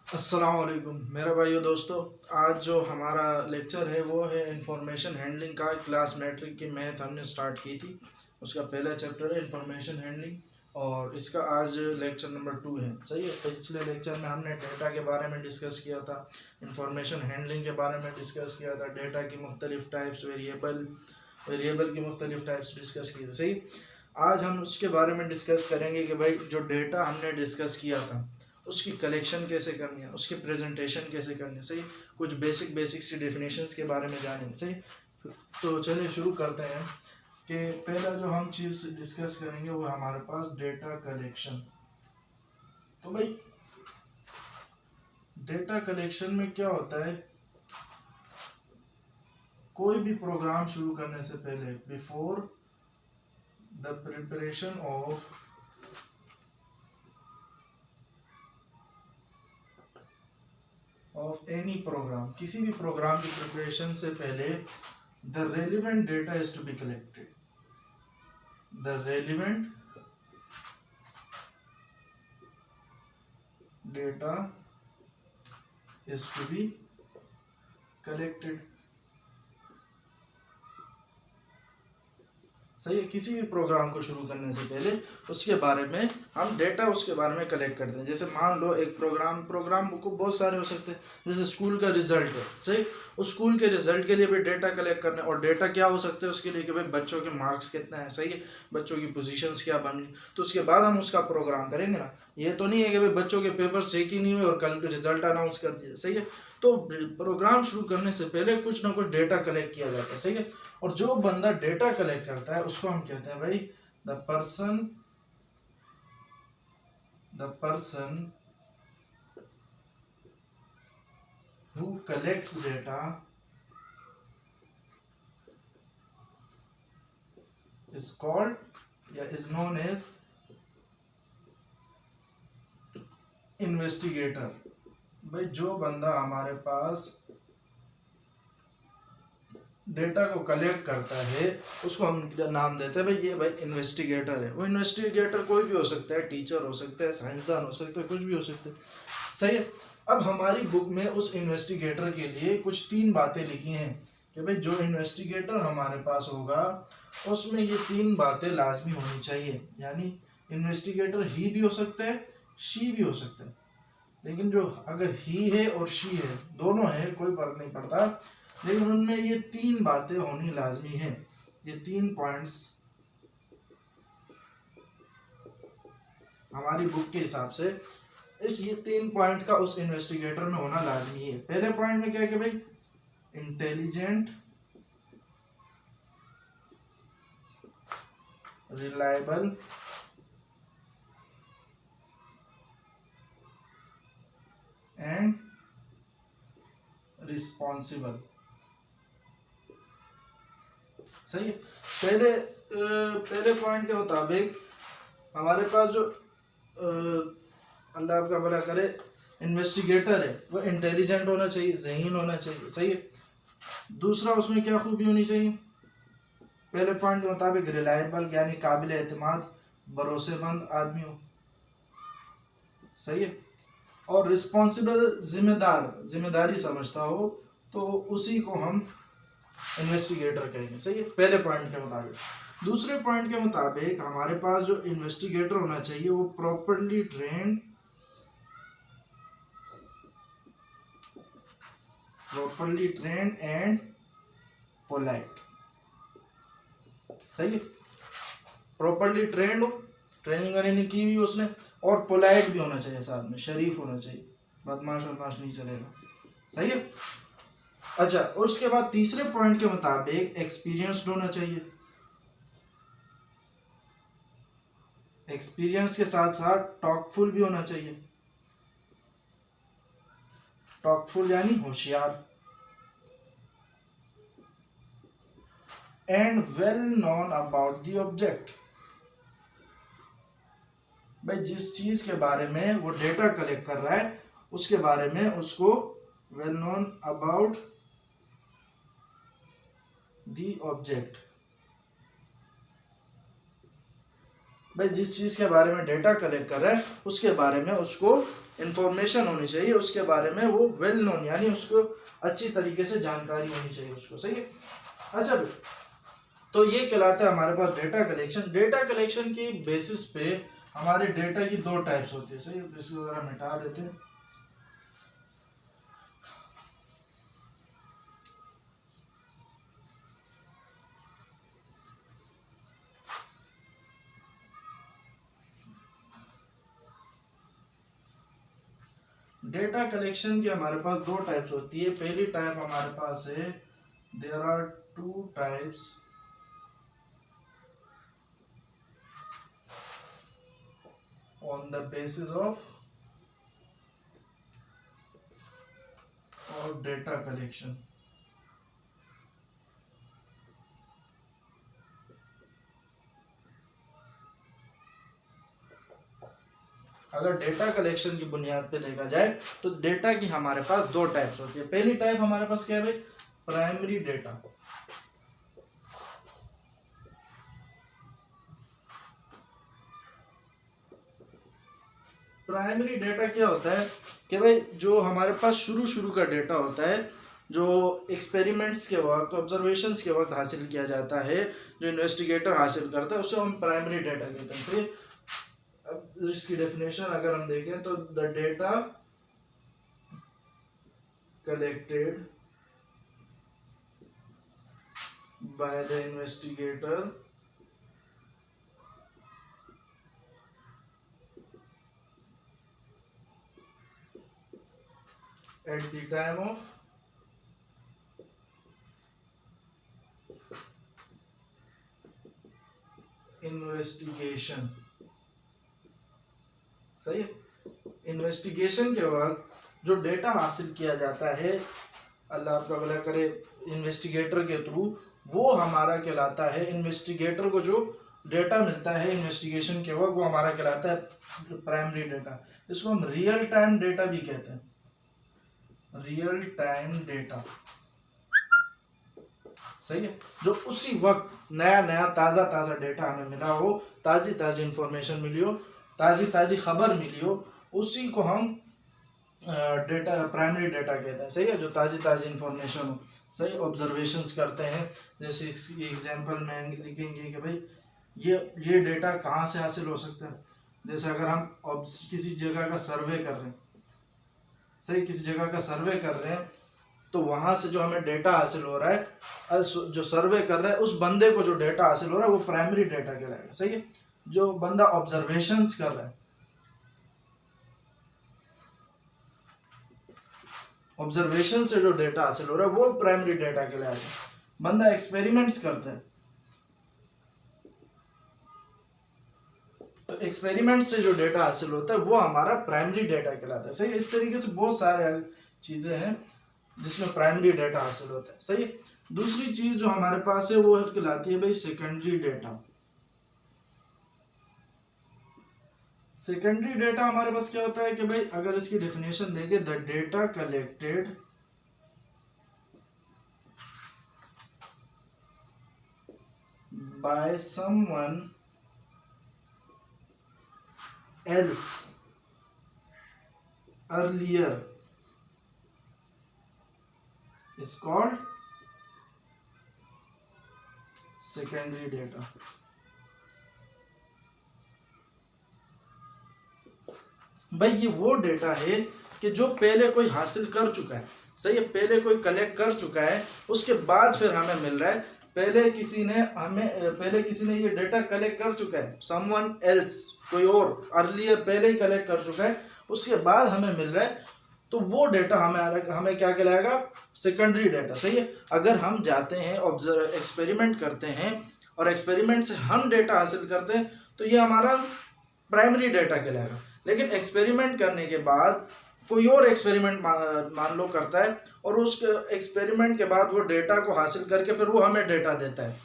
अस्सलाम वालेकुम मेरे भाइयों दोस्तों। आज जो हमारा लेक्चर है वो है इंफॉर्मेशन हैंडलिंग का। क्लास मैट्रिक की मैथ हमने स्टार्ट की थी, उसका पहला चैप्टर है इंफॉर्मेशन हैंडलिंग और इसका आज लेक्चर नंबर 2 है। सही है। पिछले लेक्चर में हमने डेटा के बारे में डिस्कस किया था, इंफॉर्मेशन हैंडलिंग के बारे में डिस्कस किया था, डेटा की मुख्तलिफ टाइप्स, वेरिएबल की मुख्तलिफ टाइप्स डिस्कस की थी। सही। आज हम उसके बारे में डिस्कस करेंगे कि भाई जो डेटा हमने डिस्कस किया था उसकी कलेक्शन कैसे करनी है, उसकी प्रेजेंटेशन कैसे करनी है। सही। कुछ बेसिक सी डेफिनेशंस के बारे में जानेंगे। सही। तो चलिए शुरू करते हैं कि पहला जो हम चीज़ डिस्कस करेंगे वो हमारे पास डेटा कलेक्शन। तो भाई डेटा कलेक्शन में क्या होता है, कोई भी प्रोग्राम शुरू करने से पहले before the preparation of any programme, किसी भी प्रोग्राम की प्रिपरेशन से पहले the relevant data is to be collected. The relevant data is to be collected. सही है। किसी भी प्रोग्राम को शुरू करने से पहले उसके बारे में हम डेटा उसके बारे में कलेक्ट करते हैं। जैसे मान लो एक प्रोग्राम को बहुत सारे हो सकते हैं, जैसे स्कूल का रिजल्ट है। सही। उस स्कूल के रिजल्ट के लिए भी डेटा कलेक्ट करना है। और डेटा क्या हो सकते हैं उसके लिए कि भाई बच्चों के मार्क्स कितने हैं। सही है। बच्चों की पोजीशंस क्या बन गई, तो उसके बाद हम उसका प्रोग्राम करेंगे ना। ये तो नहीं है कि भाई बच्चों के पेपर चेक ही नहीं हुए और कल रिजल्ट अनाउंस कर दिया। सही है। तो प्रोग्राम शुरू करने से पहले कुछ ना कुछ डेटा कलेक्ट किया जाता है। सही है। और जो बंदा डेटा कलेक्ट करता है उसको हम कहते हैं भाई the person who collects data is called या इज नोन एज इन्वेस्टिगेटर। भाई जो बंदा हमारे पास डेटा को कलेक्ट करता है उसको हम नाम देते हैं भाई ये भाई इन्वेस्टिगेटर है। वो इन्वेस्टिगेटर कोई भी हो सकता है, टीचर हो सकता है, साइंसदान हो सकता है, कुछ भी हो सकता है। सही है। अब हमारी बुक में उस इन्वेस्टिगेटर के लिए कुछ 3 बातें लिखी हैं कि भाई जो इन्वेस्टिगेटर हमारे पास होगा उसमें ये 3 बातें लाजमी होनी चाहिए। यानी इन्वेस्टिगेटर ही भी हो सकता है, शी भी हो सकता है, लेकिन जो अगर ही है और शी है, दोनों है, कोई फर्क नहीं पड़ता, लेकिन उनमें ये 3 बातें होनी लाजमी है। ये 3 पॉइंट्स हमारी बुक के हिसाब से ये 3 पॉइंट का उस इन्वेस्टिगेटर में होना लाजमी है। पहले पॉइंट में क्या है कि भाई इंटेलिजेंट, रिलायबल एंड रिस्पॉन्सिबल। सही है। पहले पॉइंट के मुताबिक हमारे पास जो अल्लाह आपका भला करे इन्वेस्टिगेटर है वो इंटेलिजेंट होना चाहिए, ज़हीन होना चाहिए। सही है। दूसरा उसमें क्या खूबी होनी चाहिए, पहले पॉइंट के मुताबिक रिलायबल यानी काबिल एतमाद, भरोसेमंद आदमी हो। सही है। और रिस्पॉन्सिबल, जिम्मेदारी समझता हो, तो उसी को हम इन्वेस्टिगेटर कहेंगे। सही है। पहले पॉइंट के मुताबिक। दूसरे पॉइंट के मुताबिक हमारे पास जो इन्वेस्टिगेटर होना चाहिए वो प्रॉपर्ली ट्रेंड एंड पोलाइट। सही है। प्रॉपर्ली ट्रेंड हो, ट्रेनिंग वरेनिंग की हुई उसने, और पोलाइट भी होना चाहिए, साथ में शरीफ होना चाहिए, बदमाश वदमाश नहीं चलेगा। सही है। अच्छा, उसके बाद तीसरे पॉइंट के मुताबिक एक्सपीरियंस्ड होना चाहिए। एक्सपीरियंस के साथ साथ टॉकफुल भी होना चाहिए। टॉकफुल यानी होशियार। And well known about the object. भाई जिस चीज के बारे में वो डेटा कलेक्ट कर रहा है उसके बारे में उसको well known about the object. भाई जिस चीज के बारे में डेटा कलेक्ट कर रहा है उसके बारे में उसको इंफॉर्मेशन होनी चाहिए उसके बारे में, वो वेल नोन, यानी उसको अच्छी तरीके से जानकारी होनी चाहिए उसको। सही है। अच्छा, तो ये कहलाता है हमारे पास डेटा कलेक्शन। डेटा कलेक्शन की बेसिस पे हमारे डेटा की दो टाइप्स होती है। सही है, तो इसको जरा मिटा देते हैं। डेटा कलेक्शन की हमारे पास दो टाइप्स होती है। पहली टाइप हमारे पास है, there are two types on the basis of data collection. अगर डेटा कलेक्शन की बुनियाद पे देखा जाए तो डेटा की हमारे पास दो टाइप्स होती है। पहली टाइप हमारे पास क्या है भाई, प्राइमरी डेटा। प्राइमरी डेटा क्या होता है कि भाई जो हमारे पास शुरू का डेटा होता है, जो एक्सपेरिमेंट्स के वक्त, ऑब्जर्वेशंस के वक्त हासिल किया जाता है, जो इन्वेस्टिगेटर हासिल करता है, उसे हम प्राइमरी डेटा कहते हैं। सही। अब इसकी डेफिनेशन अगर हम देखें तो the data collected by the investigator at the time of investigation। सही है। इन्वेस्टिगेशन के वक्त जो डेटा हासिल किया जाता है, अल्लाह आपका भला करे, इन्वेस्टिगेटर के थ्रू, वो हमारा कहलाता है, इन्वेस्टिगेटर को जो डेटा मिलता है इन्वेस्टिगेशन के वक्त, वो हमारा कहलाता है प्राइमरी डेटा। इसको हम रियल टाइम डेटा भी कहते हैं, रियल टाइम डेटा। सही है। जो उसी वक्त नया ताज़ा डेटा हमें मिला हो, ताज़ी इंफॉर्मेशन मिली हो, ताज़ी खबर मिली हो, उसी को हम डेटा, प्राइमरी डेटा कहते हैं। सही है, जो ताज़ी इंफॉर्मेशन हो। सही। ऑब्जर्वेशंस करते हैं, जैसे इसकी एग्जांपल में लिखेंगे कि भाई ये डेटा कहाँ से हासिल हो सकता है। जैसे अगर हम किसी जगह का सर्वे कर रहे हैं, सही, किसी जगह का सर्वे कर रहे हैं, तो वहाँ से जो हमें डेटा हासिल हो रहा है, जो सर्वे कर रहा है उस बंदे को जो डेटा हासिल हो रहा है, वो प्राइमरी डेटा कहलाएगा। सही है। जो बंदा ऑब्जर्वेशंस कर रहा है, ऑब्जर्वेशन से जो डेटा हासिल हो रहा है, वो प्राइमरी डेटा कहलाएगा। बंदा एक्सपेरिमेंट्स करता है, तो एक्सपेरिमेंट से जो डेटा हासिल होता है, वो हमारा प्राइमरी डेटा कहलाता है। सही। इस तरीके से बहुत सारे चीजें हैं जिसमें प्राइमरी डेटा हासिल होता है। सही। दूसरी चीज जो हमारे पास है वो कहलाती है भाई सेकेंडरी डेटा। सेकेंडरी डेटा हमारे पास क्या होता है कि भाई अगर इसकी डेफिनेशन देखें, the data collected by someone else earlier is called secondary data। भाई ये वो डेटा है कि जो पहले कोई हासिल कर चुका है। सही है। पहले कोई कलेक्ट कर चुका है, उसके बाद फिर हमें मिल रहा है। पहले किसी ने ये डेटा कलेक्ट कर चुका है, समवन एल्स, कोई और अर्लियर पहले ही कलेक्ट कर चुका है, उसके बाद हमें मिल रहा है, तो वो डेटा हमें क्या कहलाएगा, सेकेंडरी डेटा। सही है। अगर हम जाते हैं एक्सपेरिमेंट करते हैं और एक्सपेरिमेंट से हम डेटा हासिल करते हैं, तो ये हमारा प्राइमरी डेटा कहलाएगा। लेकिन एक्सपेरिमेंट करने के बाद कोई और एक्सपेरिमेंट मान लो करता है, और उस एक्सपेरिमेंट के बाद वो डेटा को हासिल करके फिर वो हमें डेटा देता है।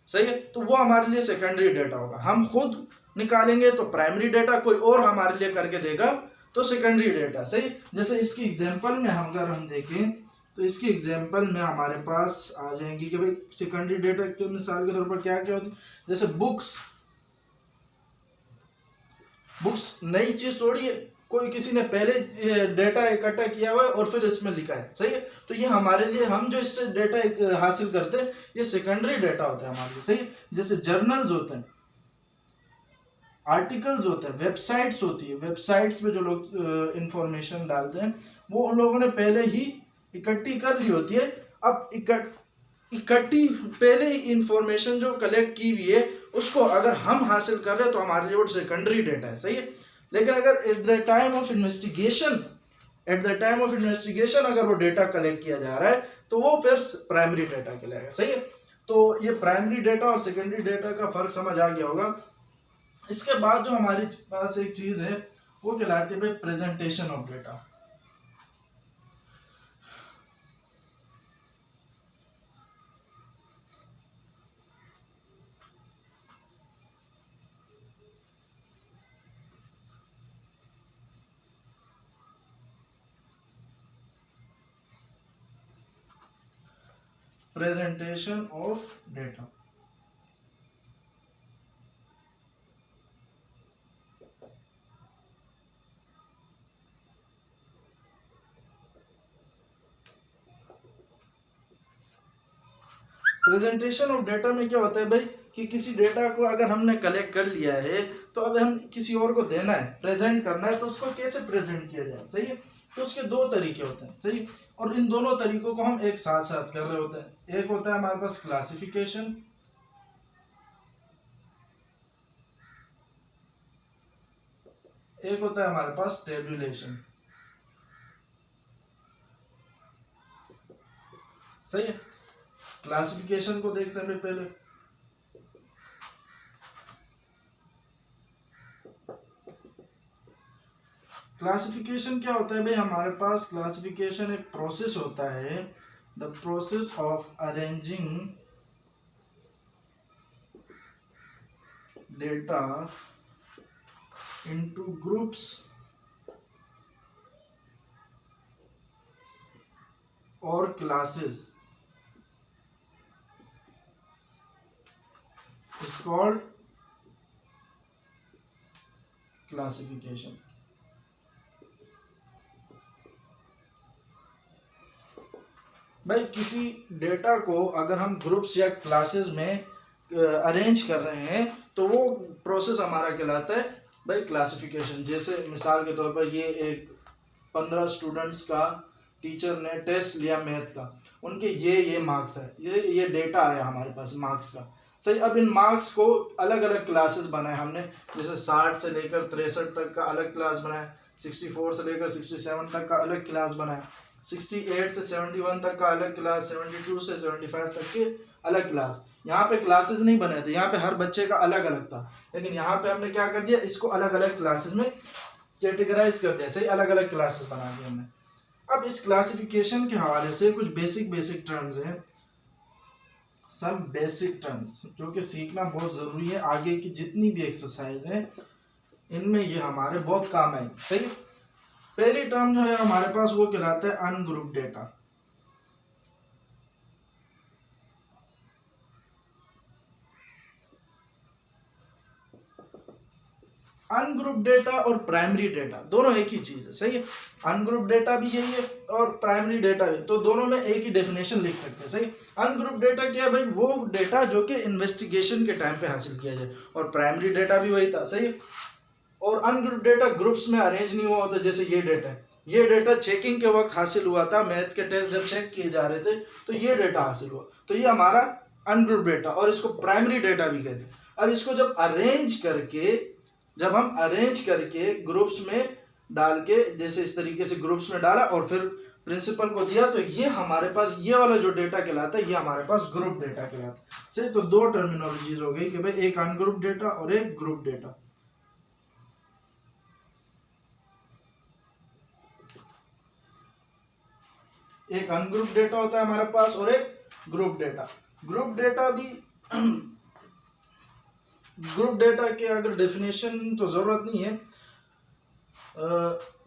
सही है। तो वो हमारे लिए सेकेंडरी डेटा होगा। हम खुद निकालेंगे तो प्राइमरी डेटा, कोई और हमारे लिए करके देगा तो सेकेंडरी डेटा। सही। जैसे इसकी एग्जांपल में अगर हम देखें तो इसकी एग्जांपल में हमारे पास आ जाएंगी कि भाई सेकेंडरी डेटा के मिसाल के तौर पर क्या क्या होती है। जैसे बुक्स नई चीज थोड़ी है, कोई किसी ने पहले डेटा इकट्ठा किया हुआ है और फिर इसमें लिखा है, सही है। तो ये हमारे लिए, हम जो इससे डेटा हासिल करते हैं ये सेकेंडरी डेटा होता है हमारे लिए, सही है। जैसे जर्नल्स होते हैं, आर्टिकल्स होते हैं, वेबसाइट्स होती है, वेबसाइट्स पे जो लोग इंफॉर्मेशन डालते हैं वो उन लोगों ने पहले ही इकट्ठी कर ली होती है। अब इकट्ठी पहले ही इंफॉर्मेशन जो कलेक्ट की हुई है उसको अगर हम हासिल कर रहे हैं तो हमारे लिए वो सेकेंडरी डेटा है, सही है। लेकिन अगर at the time of investigation अगर वो डेटा कलेक्ट किया जा रहा है तो वो फिर प्राइमरी डेटा कहलाएगा, सही है। तो ये प्राइमरी डेटा और सेकेंडरी डेटा का फर्क समझ आ गया होगा। इसके बाद जो हमारे पास एक चीज है वो कहलाती है भाई presentation of data. Presentation of data, presentation of data में क्या होता है भाई कि किसी डेटा को अगर हमने कलेक्ट कर लिया है तो अब हम किसी और को देना है, प्रेजेंट करना है, तो उसको कैसे प्रेजेंट किया जाए, सही है। तो उसके दो तरीके होते हैं, सही। और इन दोनों तरीकों को हम एक साथ साथ कर रहे होते हैं। एक होता है हमारे पास क्लासिफिकेशन, एक होता है हमारे पास टेबुलेशन, सही है। क्लासिफिकेशन को देखते हैं पहले। क्लासिफिकेशन क्या होता है भाई, हमारे पास क्लासिफिकेशन एक प्रोसेस होता है, the process of arranging data into groups और क्लासेस is called classification। भाई किसी डेटा को अगर हम ग्रुप्स या क्लासेस में अरेंज कर रहे हैं तो वो प्रोसेस हमारा कहलाता है भाई क्लासिफिकेशन। जैसे मिसाल के तौर पर ये एक 15 स्टूडेंट्स का टीचर ने टेस्ट लिया मैथ का, उनके ये मार्क्स है, ये डेटा आया हमारे पास मार्क्स का, सही। अब इन मार्क्स को अलग अलग क्लासेस बनाए हमने, जैसे 60 से लेकर 63 तक का अलग क्लास बनाया, 64 से लेकर 67 तक का अलग क्लास बनाया, 68 से 71 तक का अलग क्लास, 72 से 75 तक के अलग क्लास। यहाँ पे क्लासेस नहीं बने थे, यहाँ पे हर बच्चे का अलग अलग था, लेकिन यहाँ पे हमने क्या कर दिया, इसको अलग अलग क्लासेस में कैटेगराइज कर दिया, सही, अलग अलग क्लासेस बना दिए हमने। अब इस क्लासिफिकेशन के हवाले से कुछ बेसिक टर्म्स हैं, सम बेसिक टर्म्स जो कि सीखना बहुत ज़रूरी है। आगे की जितनी भी एक्सरसाइज है इनमें ये हमारे बहुत काम आए, सही। पहली टर्म जो है हमारे पास वो कहलाता है अनग्रुप डेटा। अनग्रुप डेटा और प्राइमरी डेटा दोनों एक ही चीज है, सही है। अनग्रुप डेटा भी यही है और प्राइमरी डेटा भी, तो दोनों में एक ही डेफिनेशन लिख सकते हैं, सही। अनग्रुप डेटा क्या है भाई, वो डेटा जो कि इन्वेस्टिगेशन के टाइम पे हासिल किया जाए, और प्राइमरी डेटा भी वही था, सही। और अनग्रुप डेटा ग्रुप्स में अरेंज नहीं हुआ होता, जैसे ये डेटा है, ये डेटा चेकिंग के वक्त हासिल हुआ था, मैथ के टेस्ट जब चेक किए जा रहे थे तो ये डेटा हासिल हुआ, तो ये हमारा अनग्रुप डेटा, और इसको प्राइमरी डेटा भी कहते हैं। अब इसको जब हम अरेंज करके ग्रुप्स में डाल के, जैसे इस तरीके से ग्रुप्स में डाला और फिर प्रिंसिपल को दिया, तो ये हमारे पास ये वाला जो डेटा कहलाता है ये हमारे पास ग्रुप डेटा कहलाता है, सही। तो दो टर्मिनोलॉजीज हो गई कि भाई एक अनग्रुप डेटा और एक ग्रुप डेटा। एक अनग्रुप डेटा होता है हमारे पास और एक ग्रुप डेटा। ग्रुप डेटा भी ग्रुप डेटा के अगर डेफिनेशन तो ज़रूरत नहीं है,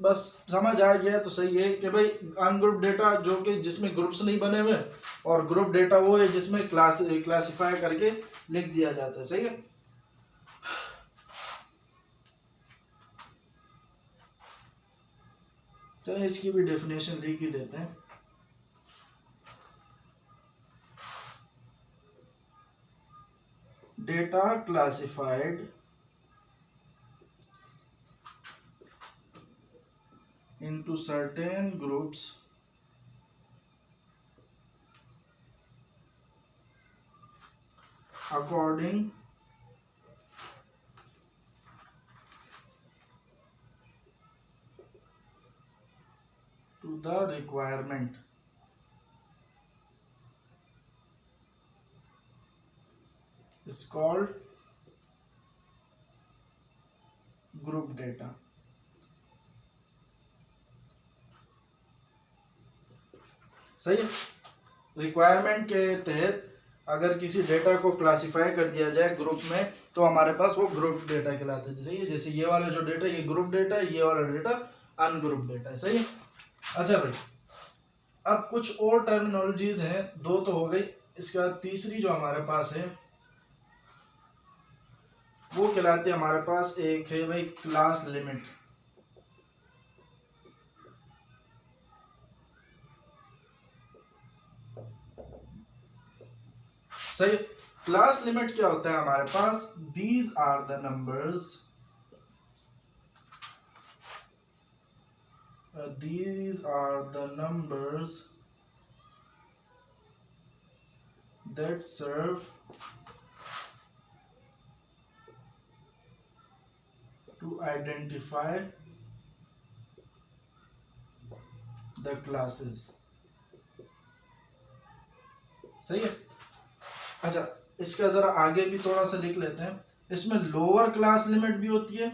बस समझ आ गया तो सही है कि भाई अनग्रुप डेटा जो कि जिसमें ग्रुप्स नहीं बने हुए, और ग्रुप डेटा वो है जिसमें क्लासिफाई करके लिख दिया जाता है, सही है। चलिए इसकी भी डेफिनेशन लिख ही देते हैं। Data classified into certain groups according to the requirement is called group data। सही है। रिक्वायरमेंट के तहत अगर किसी डेटा को क्लासिफाई कर दिया जाए ग्रुप में तो हमारे पास वो ग्रुप डेटा कहलाता है। सही है। जैसे ये वाला जो डेटा ये ग्रुप डेटा है, ये वाला डेटा अनग्रुप डेटा है। सही है। अच्छा भाई, अब कुछ और टर्मिनोलॉजीज हैं, दो तो हो गई, इसका तीसरी जो हमारे पास है वो कहलाती है, हमारे पास एक है भाई क्लास लिमिट। सही। क्लास लिमिट क्या होता है हमारे पास? These are the numbers, these are the numbers that serve to identify the classes। सही है। अच्छा, इसका जरा आगे भी थोड़ा सा लिख लेते हैं। इसमें लोअर क्लास लिमिट भी होती है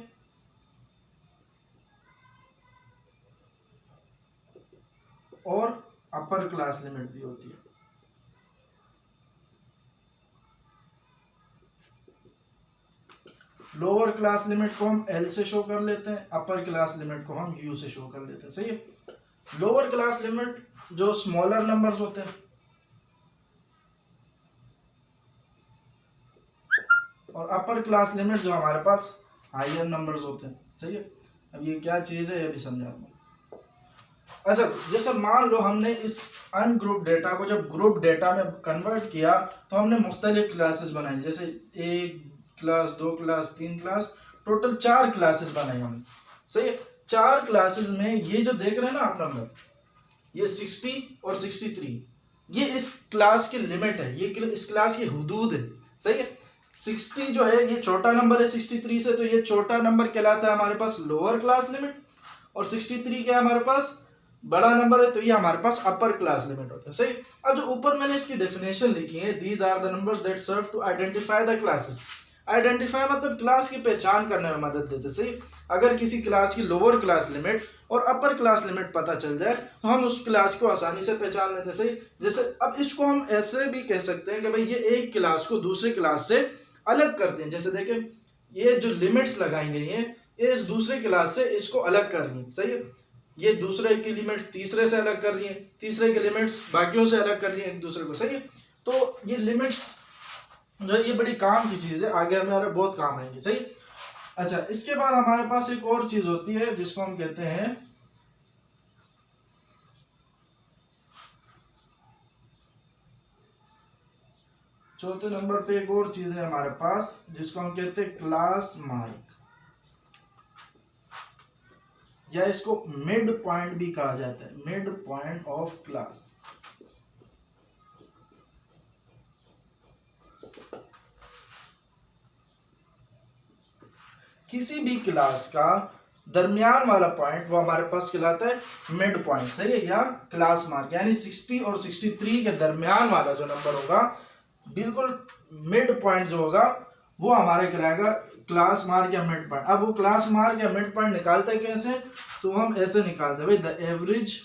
और अपर क्लास लिमिट भी होती है। लोअर क्लास लिमिट को हम L से शो कर लेते हैं, अपर क्लास लिमिट को हम U से शो कर लेते हैं। सही है। लोअर क्लास लिमिट जो स्मॉलर नंबर्स होते हैं और अपर क्लास लिमिट जो हमारे पास हायर नंबर्स होते हैं। सही है। अब ये क्या चीज है ये भी समझा दूँ। अच्छा, जैसे मान लो हमने इस अनग्रुप डेटा को जब ग्रुप डेटा में कन्वर्ट किया तो हमने मुख्तलिफ क्लासेस बनाई, जैसे 1 class, 2 class, 3 class, total 4 classes बनाई हमने। सही है। 4 क्लासेस में ये जो देख रहे हैं ना आप नंबर, ये 60 और 63, ये इस क्लास की लिमिट है, ये इस क्लास की हुदूद है। सही है। 60 जो है ये छोटा नंबर है 63 से, तो ये छोटा नंबर कहलाता है हमारे पास लोअर क्लास लिमिट, और 63 क्या है हमारे पास बड़ा नंबर है, तो ये हमारे पास अपर क्लास लिमिट होता है। सही। अब जो ऊपर मैंने इसकी डेफिनेशन लिखी है, these are the numbers that serve to identify the classes. Identify मतलब क्लास की पहचान करने में मदद देते। सही। अगर किसी क्लास की लोअर क्लास लिमिट और अपर क्लास लिमिट पता चल जाए तो हम उस क्लास को आसानी से पहचान लेते। सही। जैसे अब इसको हम ऐसे भी कह सकते हैं कि भाई ये एक क्लास को दूसरे क्लास से अलग करते हैं। जैसे देखें, ये जो लिमिट्स लगाई गई हैं ये इस दूसरे क्लास से इसको अलग कर रही है। सही है। ये दूसरे की लिमिट्स तीसरे से अलग कर रही है, तीसरे की लिमिट्स बाकियों से अलग कर रही है एक दूसरे को। सही है। तो ये लिमिट्स जो है ये बड़ी काम की चीज है, आगे हमारे बहुत काम आएंगे। सही। अच्छा, इसके बाद हमारे पास एक और चीज होती है जिसको हम कहते हैं चौथे नंबर पे एक और चीज है हमारे पास जिसको हम कहते हैं क्लास मार्क, या इसको मिड पॉइंट भी कहा जाता है, मिड पॉइंट ऑफ क्लास। किसी भी क्लास का दरमियान वाला पॉइंट वो हमारे पास कहलाता है मिड पॉइंट। सही है। या क्लास मार्क, यानी 60 और 63 के दरमियान वाला जो नंबर होगा, बिल्कुल मिड पॉइंट जो होगा वो हमारे कहलाएगा क्लास मार्क या मिड पॉइंट। अब वो क्लास मार्क या मिड पॉइंट निकालते हैं कैसे? तो हम ऐसे निकालते हैं भाई, द एवरेज,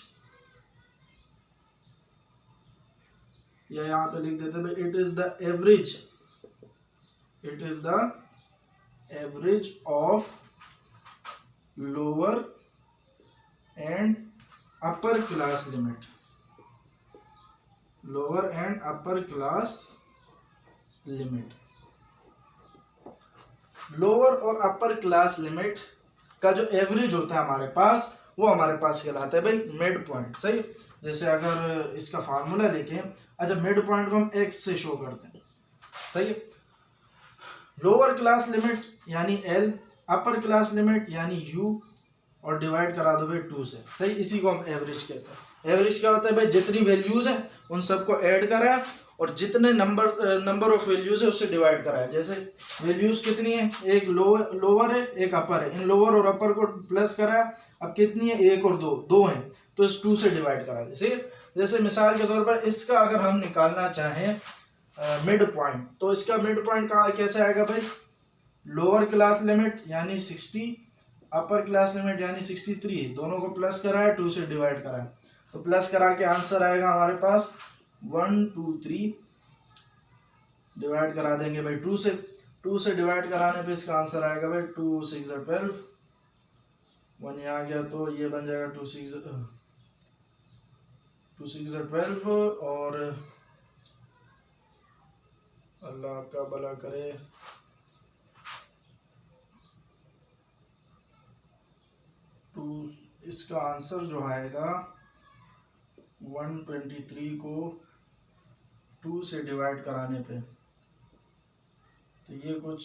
या यहाँ पे लिख देते हैं it is the average, it is the average of lower and upper class limit, lower and upper class limit. Lower और अपर क्लास लिमिट का जो एवरेज होता है हमारे पास वो हमारे पास कहलाता है भाई मिड पॉइंट। सही, जैसे अगर इसका फार्मूला लेके, अच्छा मिड पॉइंट को हम x से शो करते हैं। सही है, लोअर क्लास लिमिट यानी l, अपर क्लास लिमिट यानी u, और डिवाइड करा दो भाई 2 से। सही, इसी को हम एवरेज कहते हैं। एवरेज क्या होता है भाई, जितनी वैल्यूज हैं उन सबको ऐड करा और जितने नंबर ऑफ वैल्यूज है उससे डिवाइड कराया। जैसे वैल्यूज कितनी है, एक लोअर है एक अपर है, इन लोअर और अपर को प्लस कराया, अब कितनी है, एक और दो हैं, तो इस 2 से डिवाइड करा। जैसे मिसाल के तौर पर इसका अगर हम निकालना चाहें मिड पॉइंट, तो इसका मिड पॉइंट कैसे आएगा भाई, लोअर क्लास लिमिट यानी 60, अपर क्लास लिमिट यानी 63, दोनों को प्लस कराया 2 से डिवाइड कराया, तो प्लस करा के आंसर आएगा हमारे पास 1 2 3, डिवाइड करा देंगे भाई 2 से डिवाइड कराने पे इसका आंसर आएगा भाई 2 6 12, 1 यहाँ आ गया तो ये बन जाएगा 2 6 12, और अल्लाह आपका भला करे, इसका आंसर जो आएगा 123 को 2 से डिवाइड कराने पे, तो ये कुछ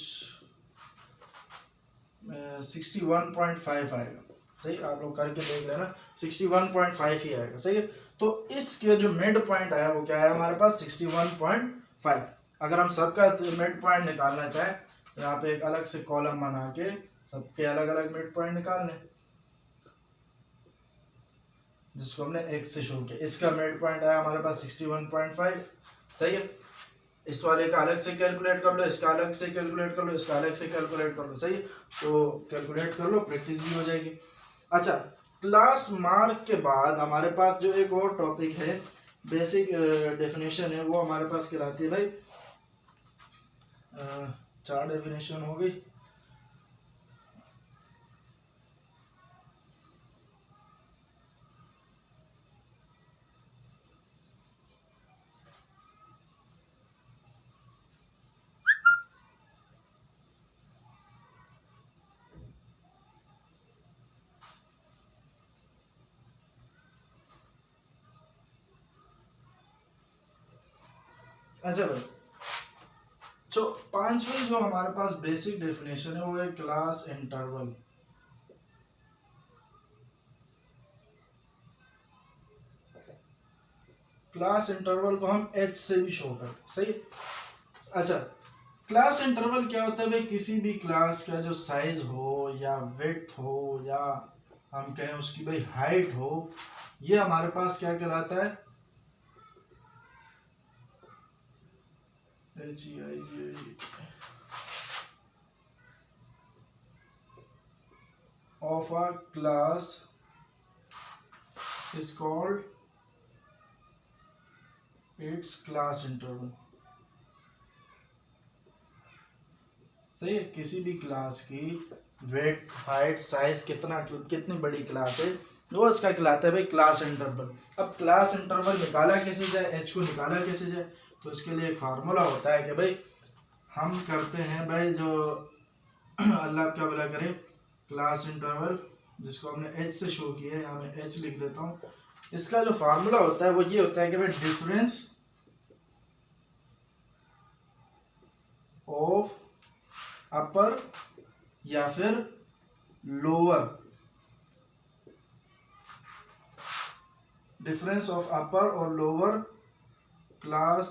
61.5 आएगा। सही, आप लोग करके देख लेना, 61.5 ही आएगा। सही है, तो इसके जो मिड पॉइंट आया वो क्या है हमारे पास 61.5। अगर हम सबका मिड पॉइंट निकालना चाहें तो यहाँ पे एक अलग से कॉलम बना के सबके अलग अलग मिड पॉइंट निकाल लें, जिसको हमने x से शो किया। इसका मिड पॉइंट आया हमारे पास 61.5। सही है, इस वाले का अलग से कैलकुलेट कर लो, इसका अलग से कैलकुलेट कर लो, इसका अलग से कैलकुलेट कर लो। सही है, तो कैलकुलेट कर लो, प्रैक्टिस भी हो जाएगी। अच्छा, क्लास मार्क के बाद हमारे पास जो एक और टॉपिक है, बेसिक डेफिनेशन है, वो हमारे पास कहलाती है भाई 4 डेफिनेशन हो गई। अच्छा भाई, तो 5वीं जो हमारे पास बेसिक डेफिनेशन है वो है क्लास इंटरवल। क्लास इंटरवल को हम h से भी शो करते हैं। सही, अच्छा क्लास इंटरवल क्या होता है भाई, किसी भी क्लास का जो साइज हो या विड्थ हो या हम कहें उसकी भाई हाइट हो, ये हमारे पास क्या कहलाता है, of a class is called its class interval। सही है, किसी भी क्लास की वेट हाइट साइज कितनी बड़ी क्लास है वो इसका कहलाता है भाई क्लास इंटरवल। अब क्लास इंटरवल निकाला कैसे जाए, एच को निकाला कैसे जाए, तो इसके लिए एक फार्मूला होता है कि भाई हम करते हैं भाई जो अल्लाह क्या भला करे, क्लास इंटरवल जिसको हमने एच से शो किया है, यहाँ मैं एच लिख देता हूँ। इसका जो फार्मूला होता है वो ये होता है कि भाई डिफरेंस ऑफ अपर या फिर लोअर, डिफरेंस ऑफ अपर और lower class,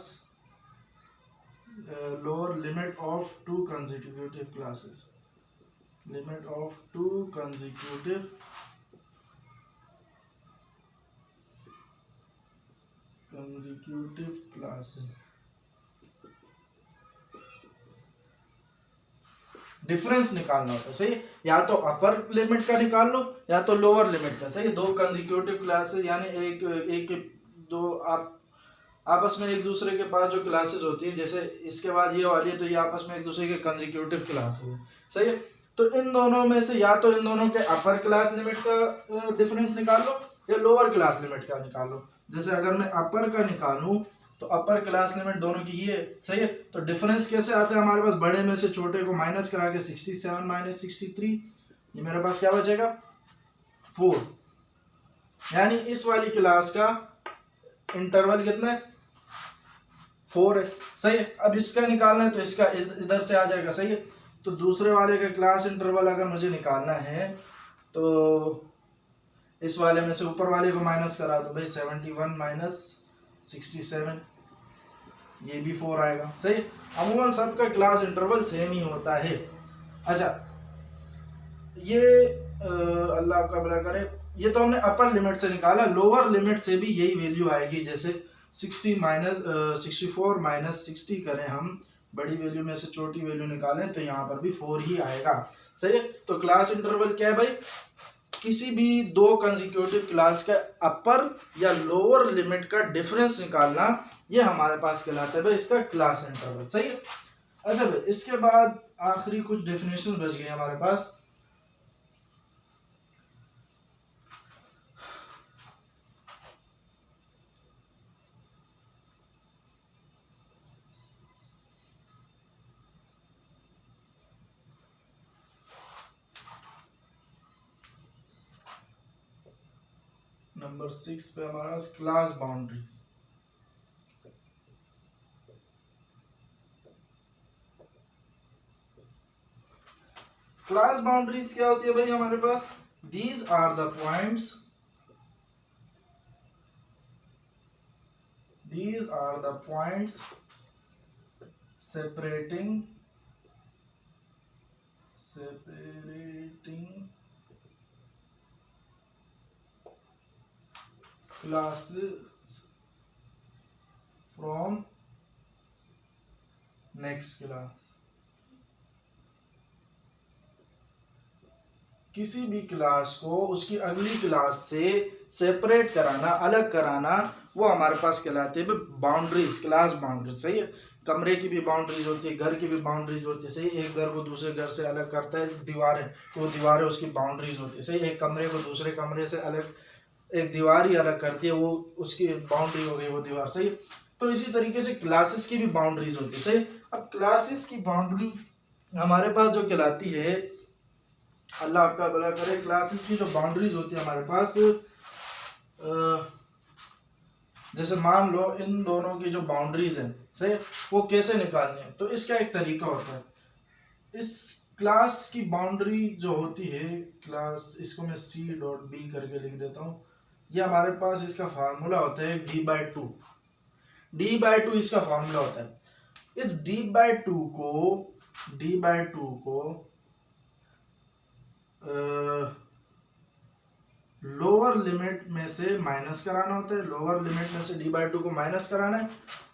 lower limit of 2 consecutive classes, limit of 2 consecutive classes। Difference निकालना होता है। सही, या तो अपर लिमिट का निकाल लो या तो लोअर लिमिट का। सही, 2 कंसेक्यूटिव क्लासेस यानी एक दो आप आपस में एक दूसरे के पास जो क्लासेस होती है, जैसे इसके बाद ये वाली है तो ये आपस में एक दूसरे के कंसेक्यूटिव क्लासेस है। सही है, तो इन दोनों में से या तो इन दोनों के अपर क्लास लिमिट का डिफरेंस निकाल लो या लोअर क्लास लिमिट का निकाल लो। जैसे अगर मैं अपर का निकालूं तो अपर क्लास लिमिट दोनों की ये। सही है, तो डिफरेंस कैसे आता है हमारे पास, बड़े में से छोटे को माइनस करा के 67 - 63, ये मेरे पास क्या बचेगा 4। यानी इस वाली क्लास का इंटरवल कितना है, 4 है, सही है। अब इसका निकालना है तो इसका इधर से आ जाएगा, सही है। तो दूसरे वाले का क्लास इंटरवल अगर मुझे निकालना है तो इस वाले में से ऊपर वाले को माइनस करा दो भाई, 71 माइनस 67, ये भी 4 आएगा, सही है। अमूमन सबका क्लास इंटरवल सेम ही होता है। अच्छा, ये अल्लाह आपका भला करे, ये तो हमने अपर लिमिट से निकाला, लोअर लिमिट से भी यही वैल्यू आएगी। जैसे 64 माइनस 60 करें हम, बड़ी वैल्यू में से छोटी वैल्यू निकालें तो यहाँ पर भी 4 ही आएगा, सही है। तो क्लास इंटरवल क्या है भाई, किसी भी दो कंसेक्यूटिव क्लास का अपर या लोअर लिमिट का डिफरेंस निकालना, ये हमारे पास कहलाता है भाई इसका क्लास इंटरवल, सही है। अच्छा भाई, इसके बाद आखिरी कुछ डेफिनेशन बच गए हमारे पास। नंबर 6 पे हमारा क्लास बाउंड्रीज। क्लास बाउंड्रीज क्या होती है भाई हमारे पास, these are the points, these are the points separating classes from next class। किसी भी क्लास को उसकी अगली क्लास से सेपरेट कराना, अलग कराना, वो हमारे पास कहलाते हैं बाउंड्रीज, क्लास बाउंड्रीज, सही है। कमरे की भी बाउंड्रीज होती है, घर की भी बाउंड्रीज होती है, सही। एक घर को दूसरे घर से अलग करता है दीवारें, तो वो दीवारें उसकी बाउंड्रीज होती है, सही। एक कमरे को दूसरे कमरे से अलग, एक दीवार ही अलग करती है, वो उसकी बाउंड्री हो गई वो दीवार, सही। तो इसी तरीके से क्लासेस की भी बाउंड्रीज होती है, सही। अब क्लासेस की बाउंड्री हमारे पास जो कहलाती है, अल्लाह आपका भला करे, क्लासेस की जो बाउंड्रीज होती है हमारे पास, जैसे मान लो इन दोनों की जो बाउंड्रीज हैं, सही, वो कैसे निकालनी है। तो इसका एक तरीका होता है, इस क्लास की बाउंड्री जो होती है, क्लास, इसको मैं C.B करके लिख देता हूँ। ये हमारे पास इसका फार्मूला होता है D/2, D/2 इसका फार्मूला होता है। इस D/2 को लोअर लिमिट में से माइनस कराना होता है, लोअर लिमिट में से D/2 को माइनस कराना है,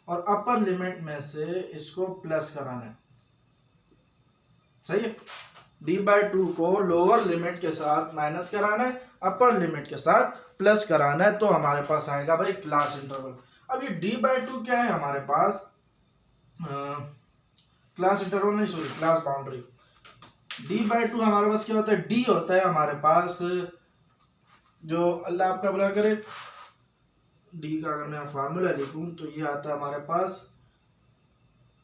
और अपर लिमिट में से इसको प्लस कराना है, सही है। D/2 को लोअर लिमिट के साथ माइनस कराना है, अपर लिमिट के साथ प्लस कराना है, तो हमारे पास आएगा भाई क्लास इंटरवल। अब ये D/2 क्या है हमारे पास, क्लास इंटरवल नहीं, सॉरी, क्लास बाउंड्री। D/2 हमारे पास क्या होता है, D होता है हमारे पास, जो अल्लाह आपका भला करे, D का अगर मैं फार्मूला लिखूं तो ये आता है हमारे पास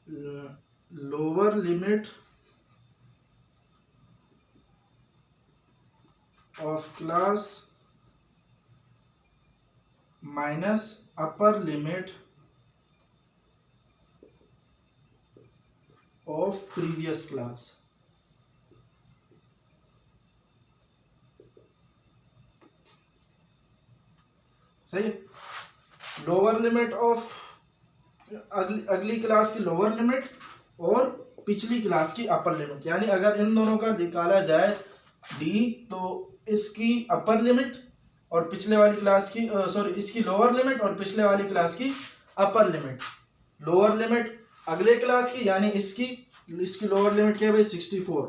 lower limit of class minus upper limit of previous class, सही है। लोअर लिमिट ऑफ अगली क्लास की लोअर लिमिट और पिछली क्लास की अपर लिमिट, यानी अगर इन दोनों का निकाला जाए D, तो इसकी अपर लिमिट और पिछले वाली क्लास की, सॉरी, इसकी लोअर लिमिट और पिछले वाली क्लास की अपर लिमिट। लोअर लिमिट अगले क्लास की, यानी इसकी लोअर लिमिट क्या है भाई, 64,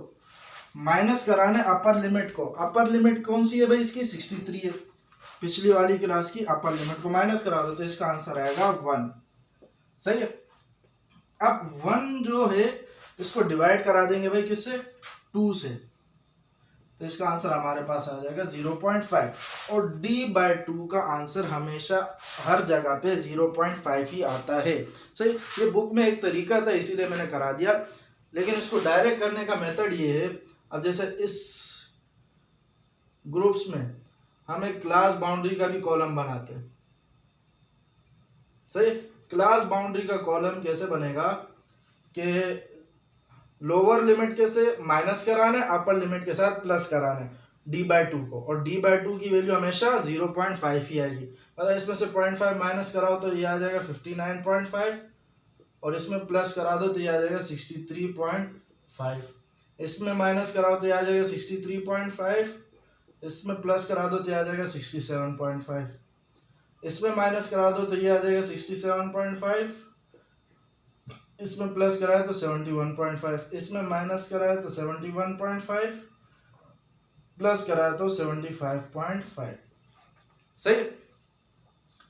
माइनस कराने अपर लिमिट को। अपर लिमिट कौन सी है भाई इसकी, 63 है। पिछली वाली क्लास की अपर लिमिट को माइनस करा दो तो इसका आंसर आएगा 1, सही है। अब 1 जो है इसको डिवाइड करा देंगे भाई किससे, 2 से, तो इसका आंसर हमारे पास आ जाएगा 0.5। और D/2 का आंसर हमेशा हर जगह पे 0.5 ही आता है, सही। ये बुक में एक तरीका था इसीलिए मैंने करा दिया, लेकिन इसको डायरेक्ट करने का मेथड ये है। अब जैसे इस ग्रुप्स में हम एक क्लास बाउंड्री का भी कॉलम बनाते हैं। सही, क्लास बाउंड्री का कॉलम कैसे बनेगा कि लोअर लिमिट के से माइनस कराना है, अपर लिमिट के साथ प्लस कराना है d/2 को, और d/2 की वैल्यू हमेशा 0.5 ही आएगी। मतलब इसमें से 0.5 माइनस कराओ तो ये आ जाएगा 59.5, और इसमें प्लस करा दो तो ये आ जाएगा 63.5, इसमें माइनस कराओ तो ये आ जाएगा 63.5, इसमें प्लस करा दो तो ये आ जाएगा 67.5, इसमें माइनस करा दो तो ये आ जाएगा 67.5, इसमें प्लस कराए तो 71.5, इसमें माइनस कराए तो 71.5, प्लस कराए तो 75.5। सही,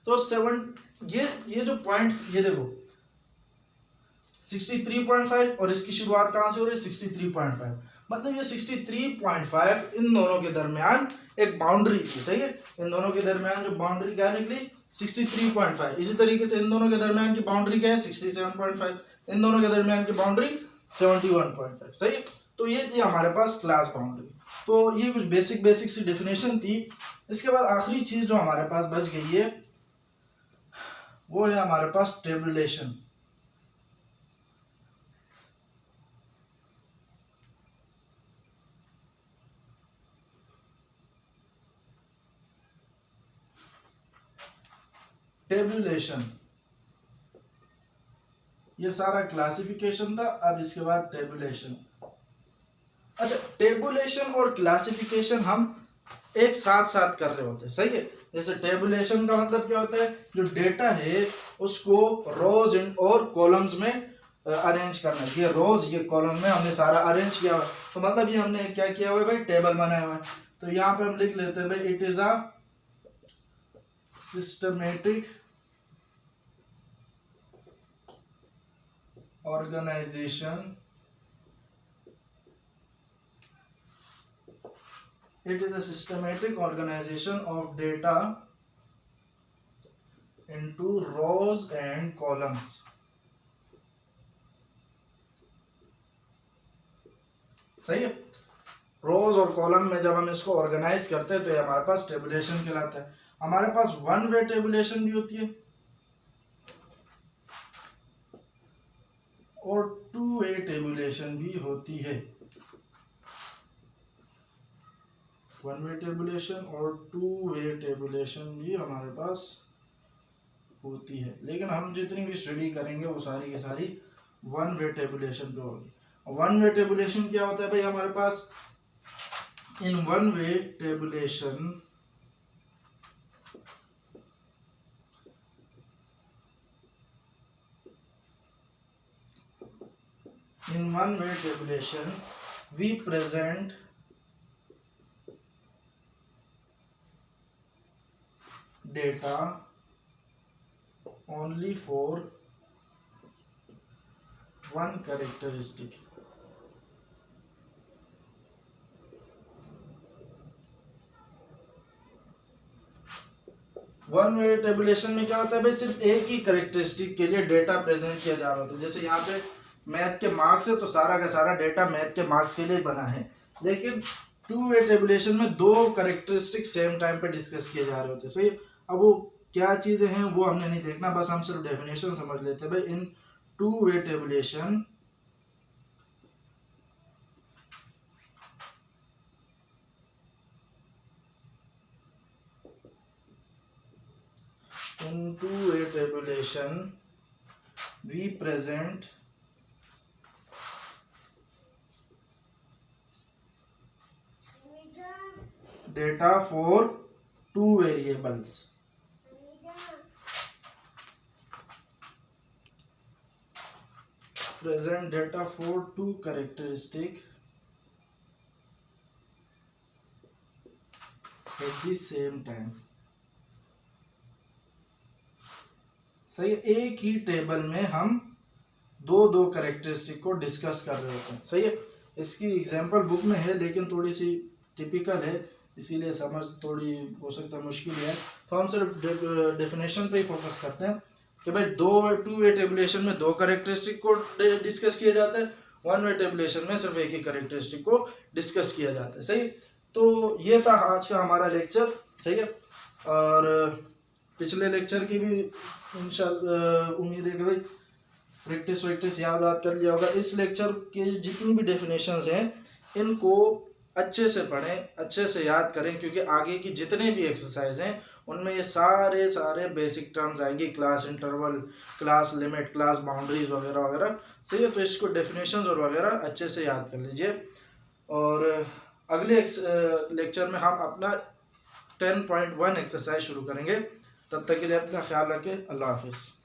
तो ये जो पॉइंट, ये देखो 63.5 और इसकी शुरुआत कहां से हो रही है 63.5, मतलब ये 63.5 इन दोनों के दरमियान एक बाउंड्री थी। सही है, इन दोनों के दरमियान जो बाउंड्री क्या निकली 63.5। इसी तरीके से इन दोनों के दरमियान की बाउंड्री क्या है 67.5, इन दोनों के दरमियान की बाउंड्री 71.5। सही है, तो ये थी हमारे पास क्लास बाउंड्री। तो ये कुछ बेसिक सी डेफिनेशन थी। इसके बाद आखिरी चीज जो हमारे पास बच गई है वो है हमारे पास टेबुलेशन। टेबुलेशन, ये सारा क्लासिफिकेशन था, अब इसके बाद टेबुलेशन। अच्छा, टेबुलेशन और क्लासिफिकेशन हम एक साथ साथ कर रहे होते हैं। सही है, जैसे टेबुलेशन का मतलब क्या होता है, जो डेटा है उसको रोज और कॉलम्स में अरेंज करना। ये रोज ये कॉलम में हमने सारा अरेंज किया हुआ, तो मतलब ये हमने क्या किया हुआ है भाई, टेबल बनाया हुआ है। तो यहाँ पे हम लिख लेते हैं भाई it is a systematic organization, it is a systematic organization of data into rows and columns। सही है, रोज और कॉलम में जब हम इसको ऑर्गेनाइज करते हैं तो ये हमारे पास टेबुलेशन कहलाता है। हमारे पास वन वे टेबुलेशन भी होती है और टू वे टेबुलेशन भी होती है। वन वे टेबुलेशन और टू वे टेबुलेशन भी हमारे पास होती है, लेकिन हम जितनी भी स्टडी करेंगे वो सारी की सारी वन वे टेबुलेशन पे होगी। वन वे टेबुलेशन क्या होता है भाई हमारे पास, in one way tabulation we present data only for one characteristic। One way tabulation में क्या होता है भाई, सिर्फ एक ही कैरेक्टरिस्टिक के लिए डेटा प्रेजेंट किया जा रहा होता है। जैसे यहाँ पे मैथ के मार्क्स है तो सारा का सारा डेटा मैथ के मार्क्स के लिए बना है, लेकिन टू वे टेबुलेशन में दो कैरेक्टरिस्टिक सेम टाइम पे डिस्कस किए जा रहे होते हैं। सही, अब वो क्या चीजें हैं वो हमने नहीं देखना, बस हम सिर्फ डेफिनेशन समझ लेते हैं भाई। In two way tabulation we present data for two variables। present data for two characteristic at the same time। सही, एक ही टेबल में हम दो कैरेक्टरिस्टिक को डिस्कस कर रहे होते हैं। सही है, इसकी एग्जांपल बुक में है लेकिन थोड़ी सी टिपिकल है, इसीलिए समझ थोड़ी हो सकता है मुश्किल है। तो हम सिर्फ डेफिनेशन पे ही फोकस करते हैं कि भाई टू वे टेबुलेशन में दो कैरेक्टरिस्टिक को डिस्कस किया जाता है, वन वे टेबुलेशन में सिर्फ एक ही कैरेक्टरिस्टिक को डिस्कस किया जाता है। सही, तो ये था आज का हमारा लेक्चर। सही है। और पिछले लेक्चर की भी इंशाल्लाह उम्मीद है कि भाई प्रैक्टिस वैक्टिस याद कर लिया होगा। इस लेक्चर के जितनी भी डेफिनेशंस हैं इनको अच्छे से पढ़ें, अच्छे से याद करें, क्योंकि आगे की जितने भी एक्सरसाइज हैं उनमें ये सारे बेसिक टर्म्स आएंगी, class interval, class limit, class boundaries वगैरह वगैरह। सही है, तो इसको डेफिनेशंस और वगैरह अच्छे से याद कर लीजिए। और अगले लेक्चर में हम अपना 10.1 एक्सरसाइज शुरू करेंगे। तब तक के लिए अपना ख्याल रखें। अल्लाह हाफिज़।